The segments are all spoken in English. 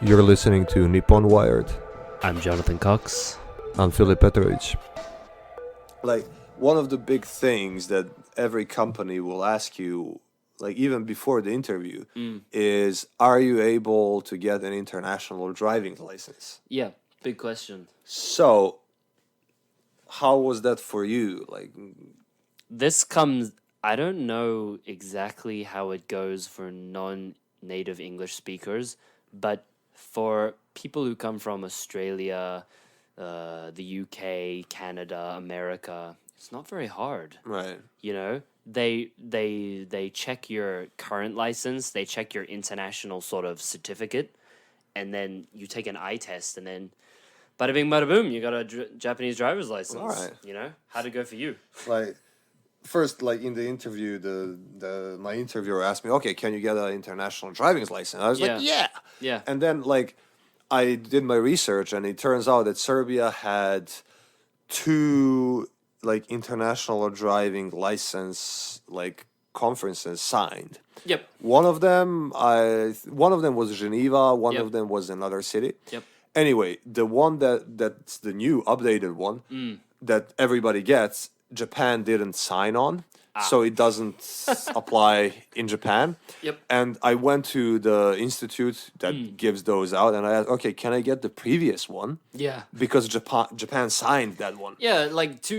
You're listening to Nippon Wired. I'm Jonathan Cox. I'm Filip Petrovic. Like, one of the big things that every company will ask you, like even before the interview, is, are you able to get an international driving license? Yeah, big question. So, how was that for you? This comes, I don't know exactly how it goes for non-native English speakers, but for people who come from Australia, the UK, Canada, America, it's not very hard. Right. You know, they check your current license, they check your international sort of certificate, and then you take an eye test, and then bada bing, bada boom, you got a Japanese driver's license. All right. You know, how'd it go for you? Like, first, like in the interview, my interviewer asked me, okay, can you get an international driving license? I was like, yeah. Yeah. And then, like, I did my research, and it turns out that Serbia had two, like, international driving license, like, conferences signed. Yep. One of them was Geneva. One Yep. of them was another city. Yep. Anyway, the one that's the new updated one that everybody gets, Japan didn't sign on, so it doesn't apply in Japan. Yep. And I went to the institute that gives those out, and I asked, okay, can I get the previous one? Yeah. Because Japan signed that one. Yeah, like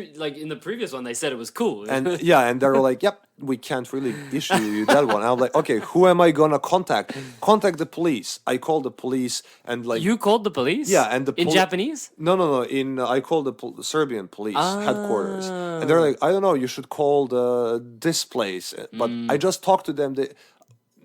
in the previous one, they said it was cool. And yeah, and they were like, yep, we can't really issue you that one. And I'm like, okay, who am I gonna contact? Contact the police. I called the police, and like You called the police? Yeah, and in Japanese? No. I called the Serbian police headquarters, and they're like, I don't know, you should call this place. But I just talked to them.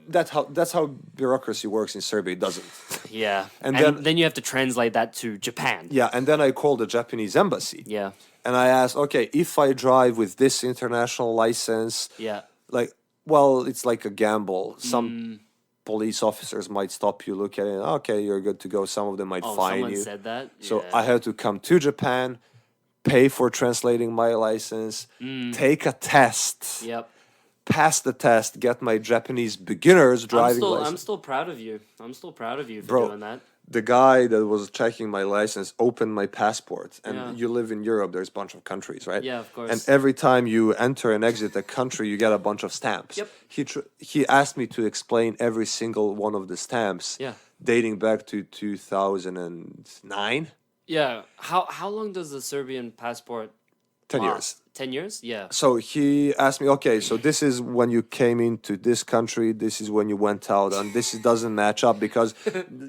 That's how bureaucracy works in Serbia. It doesn't. Yeah, And and then- you have to translate that to Japan. Yeah, and then I called the Japanese embassy. Yeah, And I asked, okay, if I drive with this international license, yeah. like, well, it's like a gamble. Some police officers might stop you, look at it, okay, you're good to go. Some of them might Oh, fine someone you. said that. So Yeah. I had to come to Japan, pay for translating my license, take a test, Yep. pass the test, get my Japanese beginner's driving I'm license. still proud of you. I'm still proud of you for Bro, doing that. The guy that was checking my license opened my passport, and Yeah. you live in Europe, there's a bunch of countries, right? Yeah, of course. And every time you enter and exit a country, you get a bunch of stamps. Yep. He asked me to explain every single one of the stamps, Yeah. dating back to 2009. Yeah. How long does the Serbian passport 10 last? years. 10 years? Yeah. So he asked me, okay, so this is when you came into this country, this is when you went out, and doesn't match up because,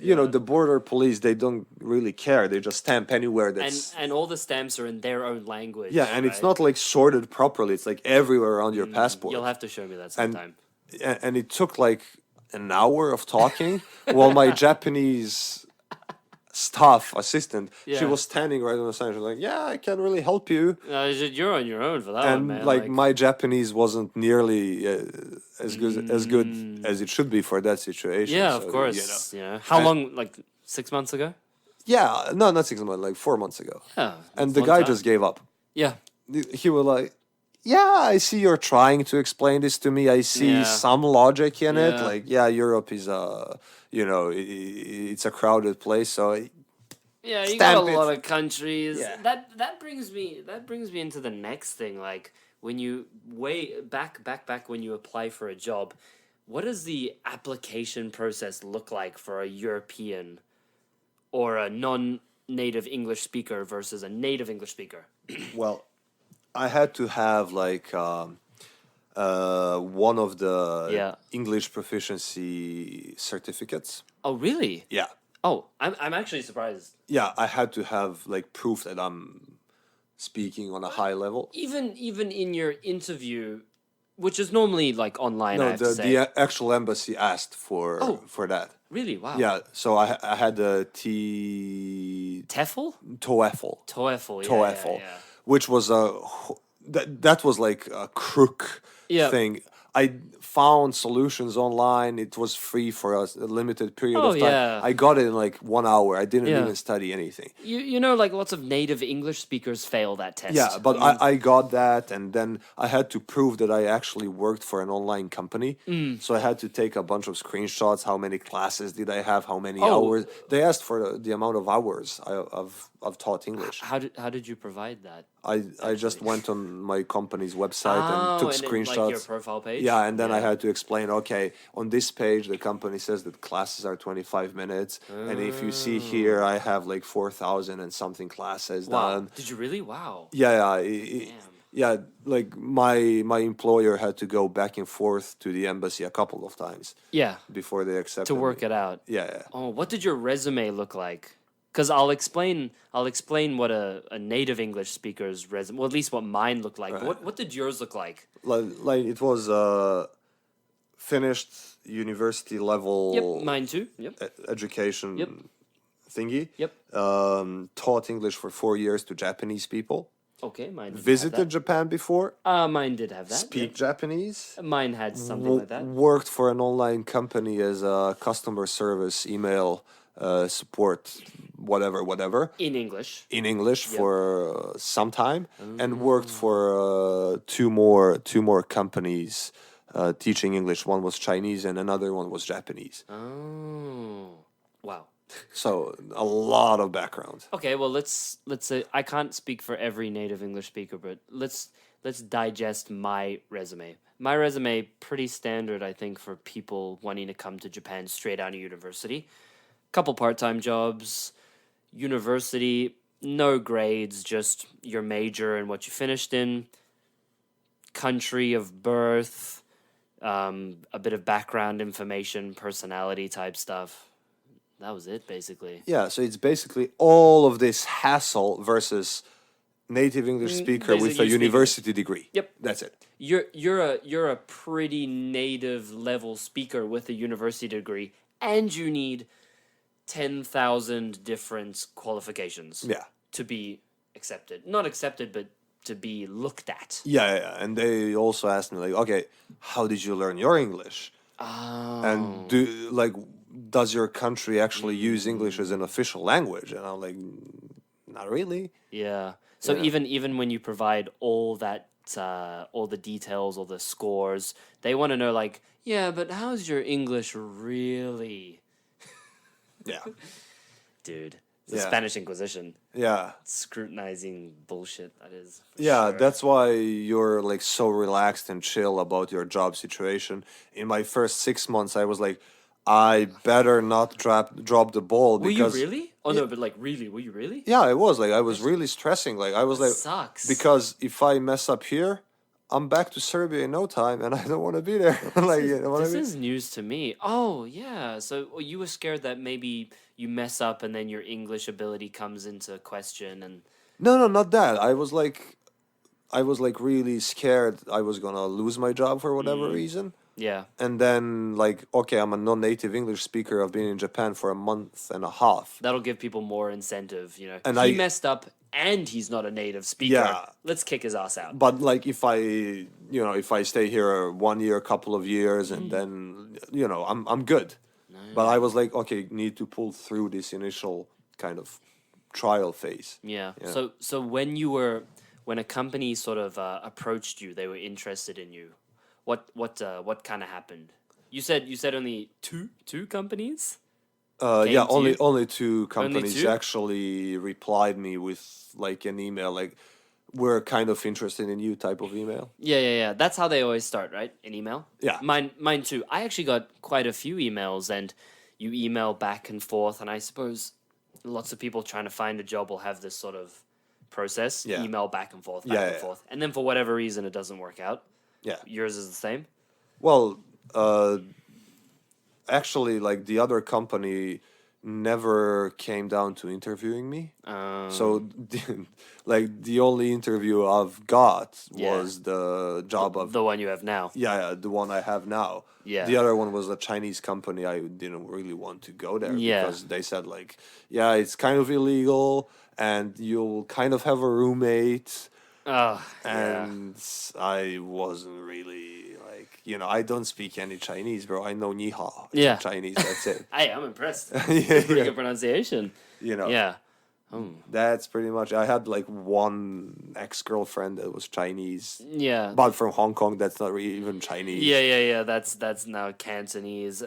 you know, the border police, they don't really care. They just stamp anywhere that's... And all the stamps are in their own language. Yeah, and it's right? not like sorted properly. It's like everywhere on your passport. You'll have to show me that and, sometime. and it took like an hour of talking while my Japanese staff assistant, she Yeah. was standing right on the side. She was like, yeah, I can really help you. You're on your own for that And one, man. like my Japanese wasn't nearly as good as it should be for that situation. yeah, So, of course. you know. Yeah. How And- long? Like 6 months ago? Yeah, no, not 6 months, like 4 months ago. Yeah. And that's the a long guy time. just gave up. Yeah. He was like, yeah, I see you're trying to explain this to me. I see Yeah. some logic in it. Yeah. Like, yeah, Europe is it's a crowded place. So Yeah, you Stamp got a it. lot of countries. Yeah. That brings me into the next thing. Like when you back when you apply for a job, what does the application process look like for a European or a non-native English speaker versus a native English speaker? well, I had to have like one of the Yeah. English proficiency certificates. Oh, really? Yeah. Oh, I'm actually surprised. Yeah, I had to have like proof that I'm speaking on a high level. Even in your interview, which is normally like online, I No, have to say. the actual embassy asked for that. Really? Wow. Yeah, so I had the TEFL? TOEFL, TOEFL. Yeah, TOEFL, Yeah, yeah. which was that was like a crook Yeah. thing. I found solutions online. It was free for a limited period Oh, of time. yeah. I got it in like 1 hour. I didn't Yeah. even study anything. You know, like lots of native English speakers fail that test. Yeah, but I mean, I got that, and then I had to prove that I actually worked for an online company. So I had to take a bunch of screenshots. How many classes did I have? How many Oh. hours? They asked for the amount of hours I've taught English. how did you provide that? I just went on my company's website and Oh, took and in, screenshots. like your profile page. Yeah, and then I Yeah. had to explain, okay, on this page the company says that classes are 25 minutes, and if you see here I have like 4,000 and something classes Wow. done. Did you really? Wow. Yeah, Damn. yeah, like my employer had to go back and forth to the embassy a couple of times Yeah. before they accepted To work me. it out. Yeah, yeah. Oh, what did your resume look like? Because I'll explain what a native English speaker's resume, well, at least what mine looked like. But what did yours look like? Like it was finished university level Yep, mine too. Yep. education Yep. thingy. Yep. Taught English for 4 years to Japanese people. Okay, mine didn't Visited have Japan before. that. Mine did have that. Speak Japanese. Mine had something like that. Worked for an online company as a customer service email support, whatever, In English. in English for some time, and worked for two more companies teaching English. One was Chinese and another one was Japanese. Oh. Wow. So a lot of background. Okay, well let's say I can't speak for every native English speaker, but let's digest my resume. My resume pretty standard, I think, for people wanting to come to Japan straight out of university. Couple part-time jobs, university, no grades, just your major and what you finished in, country of birth, a bit of background information, personality type stuff. That was it, basically. Yeah, so it's basically all of this hassle versus native English speaker with a basically university degree. Yep. That's it. You're a pretty native level speaker with a university degree, and you need 10,000 different qualifications. Yeah. To be accepted, not accepted, but to be looked at. Yeah. And they also asked me like, okay, how did you learn your English? Oh. And does your country actually use English as an official language? And I'm like, not really. Yeah. So Yeah. even when you provide all that, all the details, all the scores, they want to know like, yeah, but how's your English really, Yeah. dude? The Yeah. Spanish Inquisition, Yeah. scrutinizing bullshit. That is. For Yeah, sure. that's why you're like so relaxed and chill about your job situation. In my first 6 months, I was like, I better not drop the ball Were you because really? Oh no, but like really, were you really? yeah, I was like I was really stressing. Like I was like Sucks. because if I mess up here, I'm back to Serbia in no time, and I don't want to be there. Like you know what I This mean? is news to me. Oh yeah, so you were scared that maybe you mess up and then your English ability comes into question, and No, not that. I was like really scared I was gonna lose my job for whatever reason. yeah, And then like, okay, I'm a non-native English speaker. I've been in Japan for a month and a half. that'll give people more incentive. You know, And he I- messed up and he's not a native speaker. Yeah. Let's kick his ass out. But like if I stay here 1 year, a couple of years, and then I'm good. But I was like, okay, need to pull through this initial kind of trial phase. Yeah. Yeah. So when a company sort of approached you, they were interested in you. What kind of happened? You said only two companies. Yeah, Came to you? only two companies two? actually replied me with like an email, like we're kind of interested in you type of email. Yeah. That's how they always start, right? An email. Yeah. Mine too. I actually got quite a few emails, and you email back and forth, and I suppose lots of people trying to find a job will have this sort of process. Yeah. Email back and forth, Yeah. forth, and then for whatever reason it doesn't work out. Yeah. Yours is the same. Well, actually, like the other company never came down to interviewing me. So, the only interview I've got Yeah. was the job of The one you have now. yeah, the one I have now. Yeah. The other one was a Chinese company. I didn't really want to go there Yeah. because they said like, yeah, it's kind of illegal and you'll kind of have a roommate. Oh, yeah. And I wasn't really like I don't speak any Chinese, bro. I know ni hao Yeah. Chinese. That's it. Hey, I'm impressed. Yeah, Pretty yeah. good pronunciation. You know. Yeah. That's pretty much. I had like one ex-girlfriend that was Chinese, Yeah. but from Hong Kong. That's not really even Chinese. Yeah. That's now Cantonese.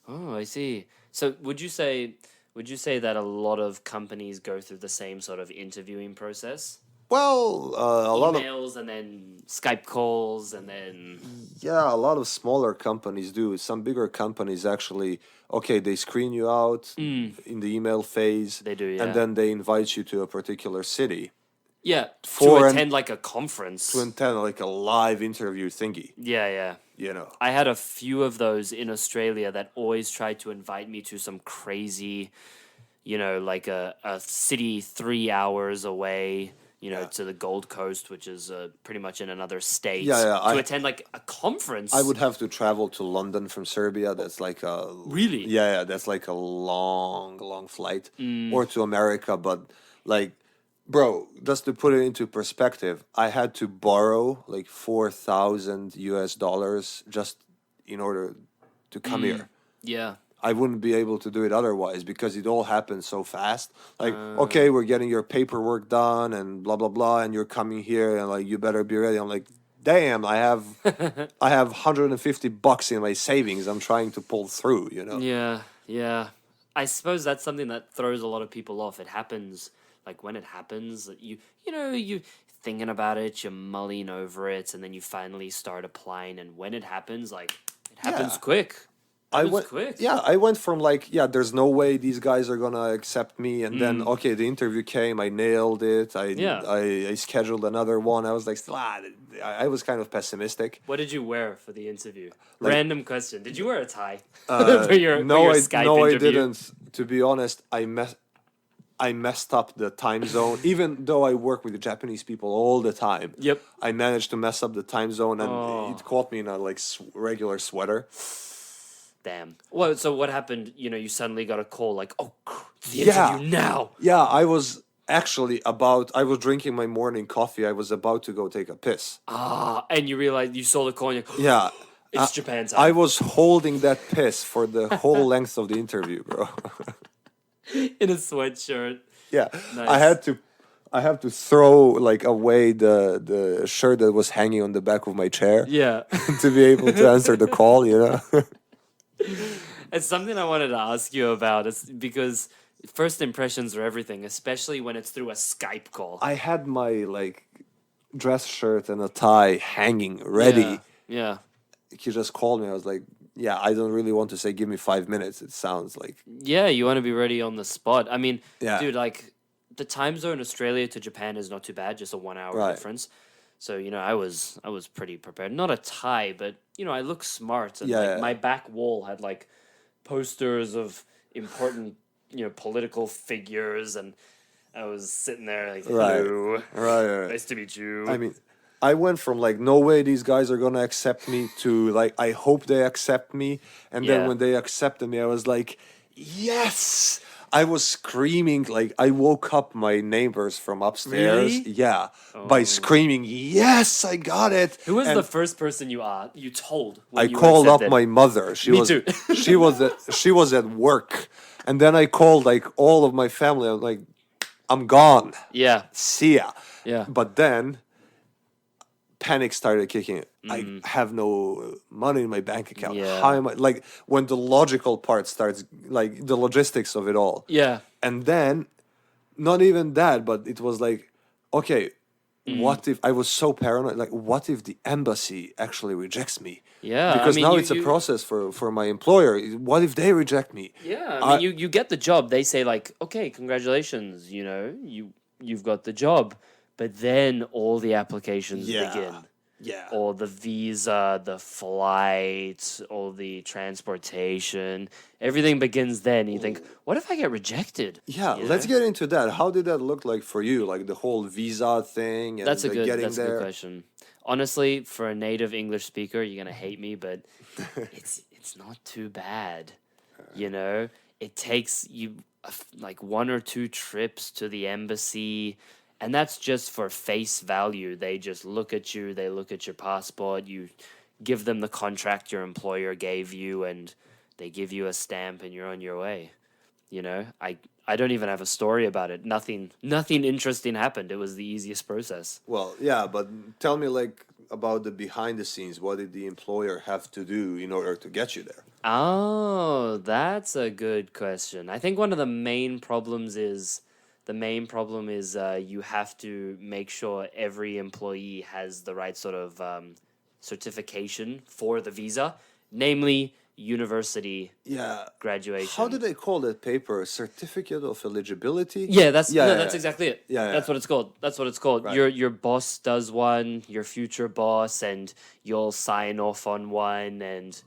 Oh, I see. So would you say that a lot of companies go through the same sort of interviewing process? Well, a lot of Emails and then Skype calls and then a lot of smaller companies do. Some bigger companies actually, okay, they screen you out in the email phase. They do, yeah. And then they invite you to a particular city yeah, to For an- attend like a conference. to attend like a live interview thingy. Yeah. I had a few of those in Australia that always tried to invite me to some crazy, like a city 3 hours away, to the Gold Coast, which is pretty much in another state, Yeah, to attend like a conference. I would have to travel to London from Serbia. That's like a Really? yeah. That's like a long flight, or to America. But like, bro, just to put it into perspective, I had to borrow like $4,000 just in order to come here. Yeah. I wouldn't be able to do it otherwise because it all happened so fast. Like, okay, we're getting your paperwork done and blah blah blah, and you're coming here and like you better be ready. I'm like, damn, I have $150 in my savings. I'm trying to pull through. Yeah. I suppose that's something that throws a lot of people off. It happens like when it happens, that you thinking about it, you're mulling over it, and then you finally start applying. And when it happens, like it happens Yeah. quick. I Happens went, quick. yeah, I went from like, yeah, there's no way these guys are gonna accept me, and then okay, the interview came, I nailed it, Yeah. I scheduled another one. I was like, I was kind of pessimistic. What did you wear for the interview? Like- Random question. Did you wear a tie for your No, Skype I interview? didn't. To be honest, I messed up the time zone. Even though I work with the Japanese people all the time, Yep. I managed to mess up the time zone, and Oh. it caught me in a like regular sweater. Damn. Well, so what happened? You suddenly got a call like, oh, the Yeah. interview now. Yeah, I was actually I was drinking my morning coffee. I was about to go take a piss. And you realized you saw the call and you're, Yeah. it's Japan time. I was holding that piss for the whole length of the interview, bro. In a sweatshirt. Yeah. Nice. I have to throw like away the shirt that was hanging on the back of my chair Yeah. to be able to answer the call. It's something I wanted to ask you about. It's because first impressions are everything, especially when it's through a Skype call. I had my like dress shirt and a tie hanging ready. Yeah. He just called me. I was like, yeah, I don't really want to say give me 5 minutes. It sounds like Yeah, you want to be ready on the spot. I mean, Yeah. dude, like the time zone Australia to Japan is not too bad, just a 1 hour Right. difference. So, I was pretty prepared. Not a tie, but I look smart, and Yeah, like yeah. my back wall had like posters of important, political figures, and I was sitting there like, Right. hello, right. nice to meet you. I mean, I went from like no way these guys are gonna accept me to like I hope they accept me, and Yeah. then when they accepted me, I was like, yes! I was screaming like I woke up my neighbors from upstairs. Really? Yeah, by screaming, yes, I got it. Who was And the first person you told? When I you called up accepted? my mother. She Me was too. she was at work, and then I called like all of my family. I was like, I'm gone. Yeah, See ya. yeah. But then panic started kicking in. I have no money in my bank account. Yeah. How am I like when the logical part starts, like the logistics of it all. Yeah. And then not even that, but it was like, okay, what if I was so paranoid? Like, what if the embassy actually rejects me? Yeah, Because I mean, now you- it's a you- process for my employer. What if they reject me? Yeah, I mean, you get the job. They say like, okay, congratulations. You've got the job, but then all the applications begin. Yeah. All the visa, the flight, all the transportation, everything begins then. You think, what if I get rejected? Yeah, You let's know? get into that. How did that look like for you? Like the whole visa thing and That's a the good. getting That's a there. good question. Honestly, for a native English speaker, you're gonna hate me, but it's not too bad. It takes you like 1 or 2 trips to the embassy, and that's just for face value. They just look at you. They look at your passport. You give them the contract your employer gave you, and they give you a stamp, and you're on your way. You know, I don't even have a story about it. Nothing interesting happened. It was the easiest process. Well, yeah, but tell me like about the behind the scenes. What did the employer have to do in order to get you there? Oh, that's a good question. I think one of the main problem is you have to make sure every employee has the right sort of certification for the visa, namely university Yeah. graduation. How do they call that paper? Certificate of eligibility? Yeah, that's Yeah, no, yeah, that's yeah. exactly it. Yeah, That's yeah. what it's called. That's what it's called. Right. Your boss does one, your future boss, and you'll sign off on one, and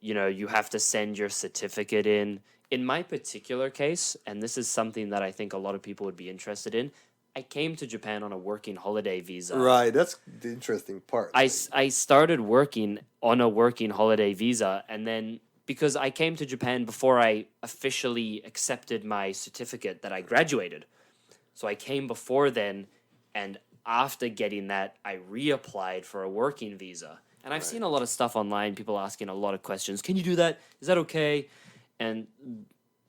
you have to send your certificate in. In my particular case, and this is something that I think a lot of people would be interested in, I came to Japan on a working holiday visa. Right, that's the interesting part. I started working on a working holiday visa, and then because I came to Japan before I officially accepted my certificate that I graduated. So I came before then, and after getting that, I reapplied for a working visa. And I've seen a lot of stuff online, people asking a lot of questions. Can you do that? Is that okay? And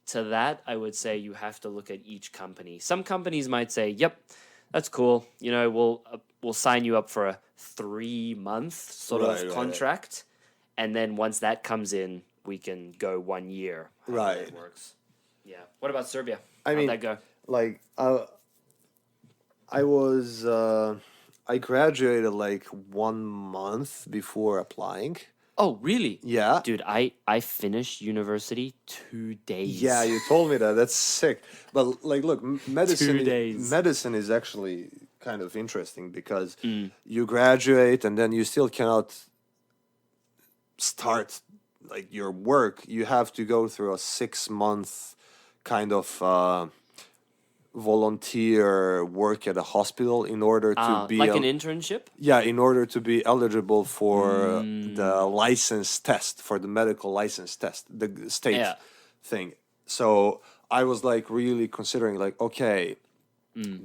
to that, I would say you have to look at each company. Some companies might say, "Yep, that's cool. We'll sign you up for a 3-month sort Right, of right, right. contract, and then once that comes in, we can go 1 year." However Right. that works. Yeah. What about Serbia? I How'd mean, that go? like I graduated like 1 month before applying. Oh, really? Yeah. Dude, I finished university 2 days. Yeah, you told me that. That's sick. But like, look, medicine. 2 days. Medicine is actually kind of interesting because Mm. you graduate and then you still cannot start like your work. You have to go through a 6-month kind of volunteer work at a hospital in order to be like an internship? yeah, in order to be eligible for the license test, for the medical license test, the state Yeah. thing. So I was like really considering like, okay,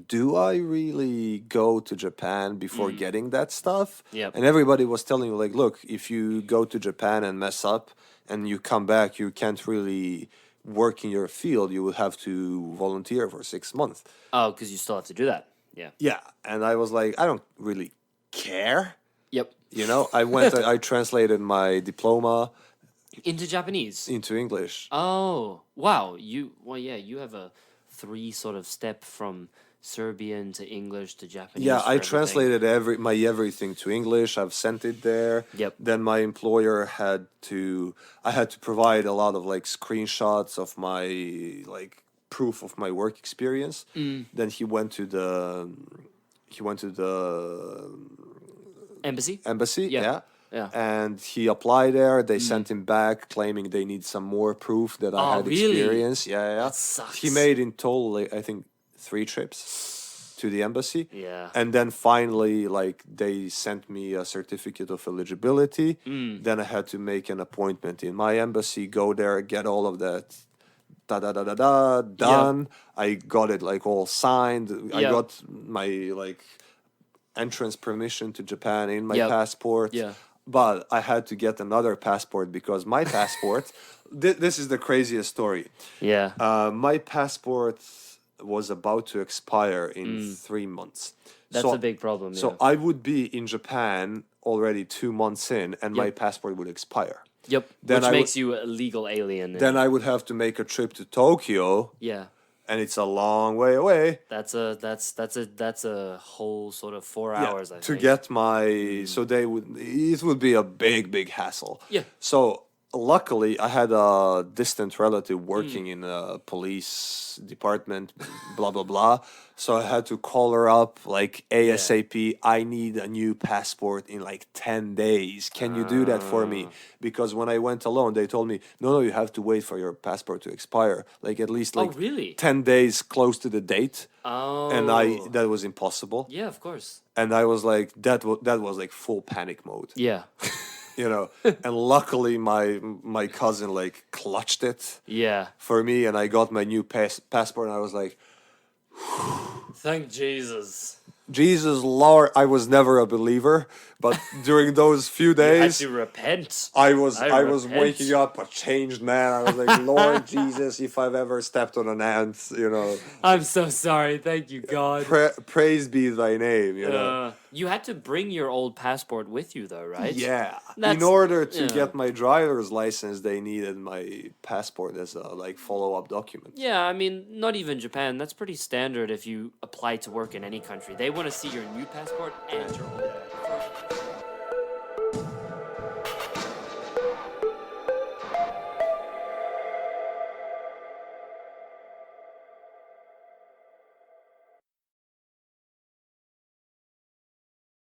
do I really go to Japan before getting that stuff? Yep. And everybody was telling me like, look, if you go to Japan and mess up and you come back, you can't really work in your field. You will have to volunteer for 6 months. Oh, because you still have to do that. Yeah. Yeah, and I was like, I don't really care. Yep. You know, I translated my diploma Into Japanese. into English. Oh, wow. You have a 3 sort of step from Serbian to English to Japanese. Yeah, for I everything. translated my everything to English. I've sent it there. Yep. Then my employer I had to provide a lot of like screenshots of my like proof of my work experience. Then he went to the Embassy? embassy. Yeah. Yeah. Yeah. And he applied there. They sent him back, claiming they need some more proof that I Oh, had really? experience. Yeah, yeah. That sucks. He made in total, like, I think, 3 trips to the embassy. Yeah. And then finally, like, they sent me a certificate of eligibility. Then I had to make an appointment in my embassy, go there, get all of that done. I got it like all signed. I Yep. got my like entrance permission to Japan in my Yep. passport. Yeah. But I had to get another passport because my passport, this is the craziest story. Yeah. My passport was about to expire in 3 months. That's So- a big problem. So I would be in Japan already 2 months in, and my Yep. passport would expire. Yep. Then Which I makes you a legal alien. Then I would have to make a trip to Tokyo, yeah. and it's a long way away. That's a whole sort of 4 Yeah, hours, I to think. get my so it would be a big hassle. Yeah. So luckily I had a distant relative working in a police department, blah blah blah. So I had to call her up like ASAP. I need a new passport in like 10 days. Can you do that for me? Because when I went alone, they told me, no, you have to wait for your passport to expire. Like at least like really? 10 days close to the date. Oh. And that was impossible. Yeah, of course. And I was like, that was like full panic mode, Yeah. you know. And luckily, my cousin like clutched it Yeah. for me, and I got my new passport. And I was like, Thank Jesus. Jesus Lord, I was never a believer, but during those few You had days, to repent. I was repent. waking up a changed man. I was like, Lord Jesus, if I've ever stepped on an ant, I'm so sorry. Thank you, God. praise be thy name, you know. You had to bring your old passport with you, though, right? Yeah. In That's- order to yeah. get my driver's license, they needed my passport as a follow-up document. Yeah, I mean, not even Japan. That's pretty standard if you apply to work in any country. They want to see your new passport and your old passport.